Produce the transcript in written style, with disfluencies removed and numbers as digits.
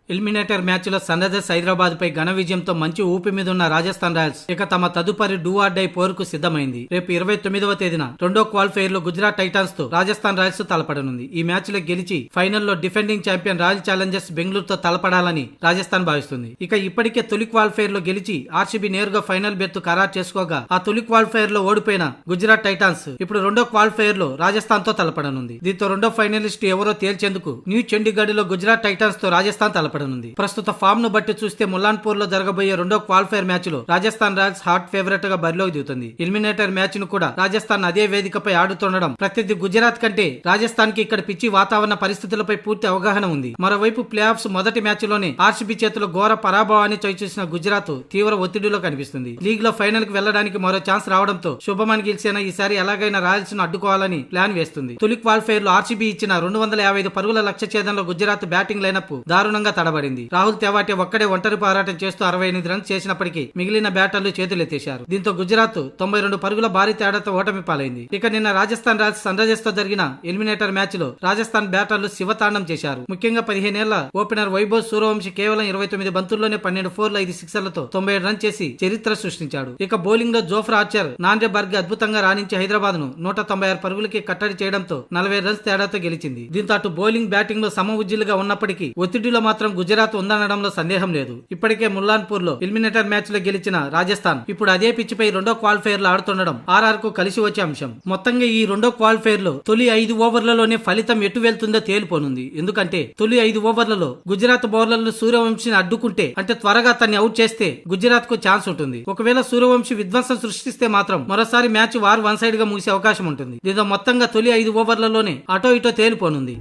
Eliminator match లో sun Risers Hyderabad పై ఘన విజయంతో మంచి ఊపి మీద ఉన్న రాజస్థాన్ రాయల్స్ ఇక తమ తదుపరి డూ ఆర్ డై పోరుకు సిద్ధమైంది. రేపు 29వ తేదీన రెండో క్వాలిఫైర్ లో గుజరాత్ టైటాన్స్ తో రాజస్థాన్ రాయల్స్ తలపడనుంది. ఈ మ్యాచ్ లో గెలిచి ఫైనల్లో డిఫెండింగ్ ఛాంపియన్ రాయల్ ఛాలెంజర్స్ బెంగళూరుతో తలపడాలని రాజస్థాన్ భావిస్తుంది. ఇక ఇప్పటికే తొలి క్వాలిఫైర్ లో గెలిచి ఆర్సీబీ నేరుగా ఫైనల్ బెర్త్ ఖరారు చేసుకోగా ఆ తొలి క్వాలిఫైర్ లో ఓడిపోయిన గుజరాత్ టైటాన్స్ ఇప్పుడు రెండో క్వాలిఫైర్ లో రాజస్థాన్ తో తలపడనుంది. దీంతో రెండో ఫైనలిస్ట్ ఎవరో తేల్చేందుకు న్యూ చండీగఢ్ లో గుజరాత్ టైటాన్స్ తో రాజస్థాన్ తలపడనుంది. ప్రస్తుత ఫామ్ ను బట్టి చూస్తే ముల్లాన్పూర్ లో జరగబోయే రెండో క్వాలిఫైర్ మ్యాచ్ లో రాజస్థాన్ రాయల్స్ హాట్ ఫేవరెట్ గా బరిలోకి దిగుతుంది. ఎలిమినేటర్ మ్యాచ్ ను కూడా రాజస్థాన్ అదే వేదికపై ఆడుతుండడం ప్రత్యర్థి గుజరాత్ కంటే రాజస్థాన్ కి ఇక్కడ పిచ్చి వాతావరణ పరిస్థితులపై పూర్తి అవగాహన ఉంది. మరోవైపు ప్లే ఆఫ్స్ మొదటి మ్యాచ్ లోనే ఆర్సీబీ చేతిలో ఘోర పరాభవాన్ని చవిచూసిన గుజరాత్ తీవ్ర ఒత్తిడిలో కనిపిస్తుంది. లీగ్ లో ఫైనల్ కి వెళ్లడానికి మరో ఛాన్స్ రావడంతో శుభమన్ గిల్ సేన ఈసారి ఎలాగైనా రాయల్స్ ను అడ్డుకోవాలని ప్లాన్ వేస్తుంది. తొలి క్వాలిఫైర్ లో ఆర్సీబీ ఇచ్చిన 255 పరుగుల లక్ష్య ఛేదంలో గుజరాత్ బ్యాటింగ్ లైనప్ దారుణంగా తడబడింది. రాహుల్ తెవాటే ఒక్కడే ఒంటరి పోరాటం చేస్తూ 68 రన్స్ చేసినప్పటికీ మిగిలిన బ్యాటర్లు చేతులెత్తేశారు. దీంతో గుజరాత్ 92 పరుగుల భారీ తేడాతో ఓటమి పాలైంది. ఇక నిన్న రాజస్థాన్ రాయల్స్ సన్ రైజర్స్ తో జరిగిన ఎలిమినేటర్ మ్యాచ్ లో రాజస్థాన్ బ్యాటర్లు శివతాండం చేశారు. ముఖ్యంగా 15 ఏళ్ల ఓపెనర్ వైభవ్ సూర్యవంశీ కేవలం 29 బంతుల్లోనే 12 ఫోర్లు 5 సిక్సర్లతో 97 రన్ చేసి చరిత్ర సృష్టించాడు. ఇక బౌలింగ్ లో జోఫ్రా ఆర్చర్ నాండ్రే బర్గ్ అద్భుతంగా రాణించి హైదరాబాద్ ను 196 పరుగులకి కట్టడి చేయడంతో 40 రన్స్ తేడాతో గెలిచింది. దీంతో అటు బౌలింగ్ బ్యాటింగ్ లో సమఉజ్జీలుగా ఉన్నప్పటికీ ఒత్తిడిలో మాత్రం గుజరాత్ ఉందనడంలో సందేహం లేదు. ఇప్పటికే ముల్లాన్పూర్ లో ఎలిమినేటర్ మ్యాచ్ లో గెలిచిన రాజస్థాన్ ఇప్పుడు అదే పిచ్ పై రెండో క్వాలిఫైర్ లో ఆడుతుండడం ఆర్ఆర్ కు కలిసి వచ్చే అంశం. మొత్తంగా ఈ రెండో క్వాలిఫైర్ లో తొలి 5 ఓవర్లలోనే ఫలితం ఎటు వెళ్తుందో తేలిపోనుంది. ఎందుకంటే తొలి 5 ఓవర్లలో గుజరాత్ బౌలర్లు సూర్యవంశీని అడ్డుకుంటే అంటే త్వరగా తన్ని అవుట్ చేస్తే గుజరాత్ కు ఛాన్స్ ఉంటుంది. ఒకవేళ సూర్యవంశీ విధ్వంసం సృష్టిస్తే మాత్రం మరోసారి మ్యాచ్ వార్ వన్ సైడ్ గా ముగిసే అవకాశం ఉంటుంది. దీంతో మొత్తంగా తొలి 5 ఓవర్లలోనే అటో ఇటో తేలిపోనుంది.